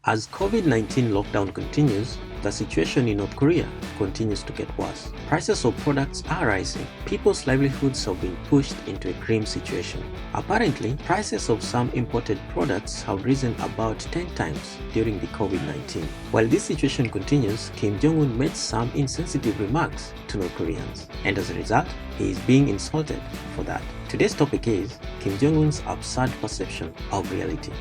As COVID-19 lockdown continues, the situation in North Korea continues to get worse. Prices of products are rising. People's livelihoods have been pushed into a grim situation. Apparently, prices of some imported products have risen about 10 times during the COVID-19. While this situation continues, Kim Jong-un made some insensitive remarks to North Koreans, and as a result, he is being insulted for that. Today's topic is Kim Jong-un's absurd perception of reality.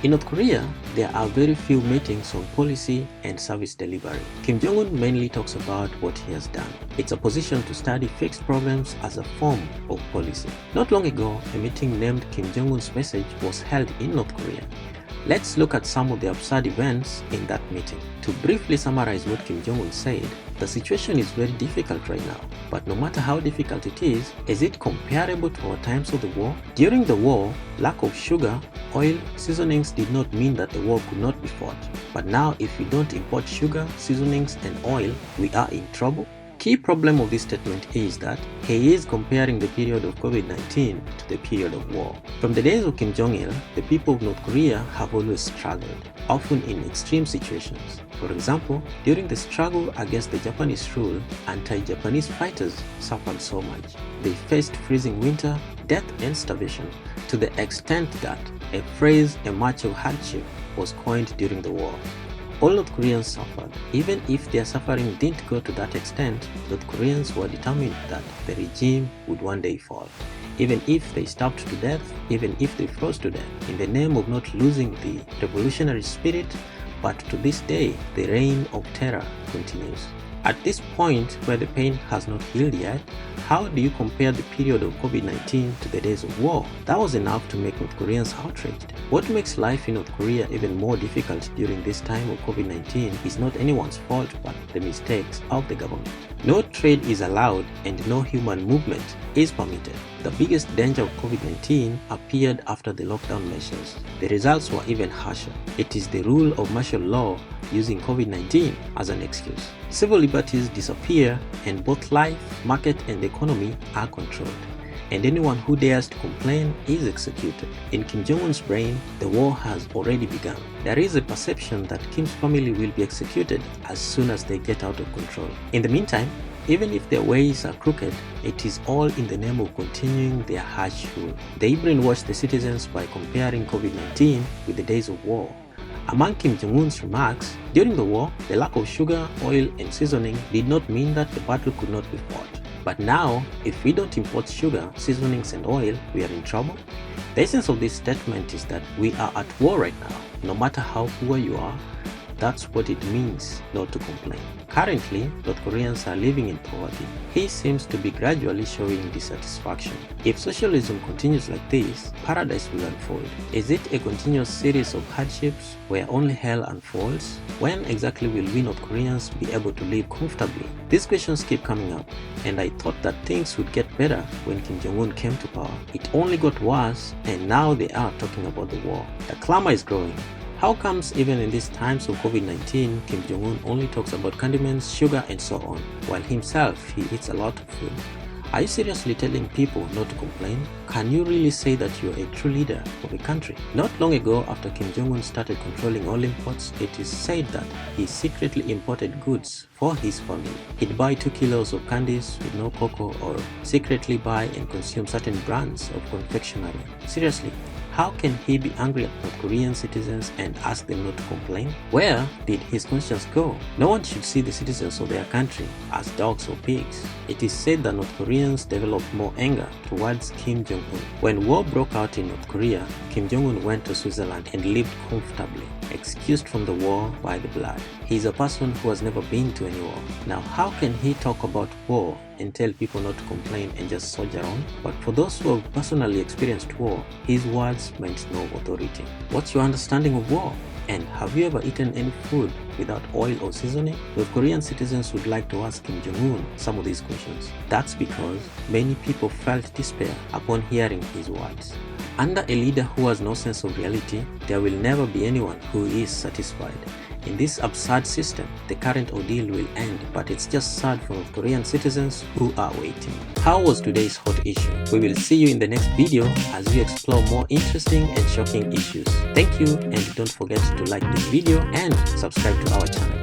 In North Korea, there are very few meetings on policy and service delivery. Kim Jong-un mainly talks about what he has done. It's a position to study fixed problems as a form of policy. Not long ago, a meeting named Kim Jong-un's Message was held in North Korea. Let's look at some of the absurd events in that meeting. To briefly summarize what Kim Jong-un said, the situation is very difficult right now, but no matter how difficult it is it comparable to our times of the war? During the war, lack of sugar, oil, seasonings did not mean that the war could not be fought. But now if we don't import sugar, seasonings and oil, we are in trouble. Key problem of this statement is that he is comparing the period of COVID-19 to the period of war. From the days of Kim Jong-il, the people of North Korea have always struggled, often in extreme situations. For example, during the struggle against the Japanese rule, anti-Japanese fighters suffered so much. They faced freezing winter, death and starvation, to the extent that a phrase, a march of hardship, was coined during the war. All North Koreans suffered. Even if their suffering didn't go to that extent, North Koreans were determined that the regime would one day fall. Even if they starved to death, even if they froze to death, in the name of not losing the revolutionary spirit, but to this day, the reign of terror continues. At this point where the pain has not healed yet, how do you compare the period of COVID-19 to the days of war? That was enough to make North Koreans outraged. What makes life in North Korea even more difficult during this time of COVID-19 is not anyone's fault but the mistakes of the government. No trade is allowed and no human movement is permitted. The biggest danger of COVID-19 appeared after the lockdown measures. The results were even harsher. It is the rule of martial law using COVID-19 as an excuse. Civil liberties disappear and both life, market and the economy are controlled. And anyone who dares to complain is executed. In Kim Jong-un's brain, the war has already begun. There is a perception that Kim's family will be executed as soon as they get out of control. In the meantime, even if their ways are crooked, it is all in the name of continuing their harsh rule. They brainwash the citizens by comparing COVID-19 with the days of war. Among Kim Jong-un's remarks, during the war, the lack of sugar, oil and seasoning did not mean that the battle could not be fought. But now, if we don't import sugar, seasonings and oil, we are in trouble. The essence of this statement is that we are at war right now. No matter how poor you are, that's what it means not to complain. Currently, North Koreans are living in poverty. He seems to be gradually showing dissatisfaction. If socialism continues like this, paradise will unfold. Is it a continuous series of hardships where only hell unfolds? When exactly will we North Koreans be able to live comfortably? These questions keep coming up, and I thought that things would get better when Kim Jong-un came to power. It only got worse, and now they are talking about the war. The clamor is growing. How comes even in these times of COVID-19, Kim Jong-un only talks about condiments, sugar and so on, while himself he eats a lot of food? Are you seriously telling people not to complain? Can you really say that you are a true leader of a country? Not long ago, after Kim Jong-un started controlling all imports, it is said that he secretly imported goods for his family. He'd buy 2 kilos of candies with no cocoa or secretly buy and consume certain brands of confectionery. Seriously, how can he be angry at North Korean citizens and ask them not to complain? Where did his conscience go? No one should see the citizens of their country as dogs or pigs. It is said that North Koreans developed more anger towards Kim Jong-un. When war broke out in North Korea, Kim Jong-un went to Switzerland and lived comfortably, excused from the war by the blood. He is a person who has never been to any war. Now, how can he talk about war and tell people not to complain and just soldier on? But for those who have personally experienced war, his words meant no authority. What's your understanding of war? And have you ever eaten any food without oil or seasoning? North Korean citizens would like to ask Kim Jong-un some of these questions. That's because many people felt despair upon hearing his words. Under a leader who has no sense of reality, there will never be anyone who is satisfied. In this absurd system, the current ordeal will end, but it's just sad for North Korean citizens who are waiting. How was today's hot issue? We will see you in the next video as we explore more interesting and shocking issues. Thank you, and don't forget to like this video and subscribe to our channel.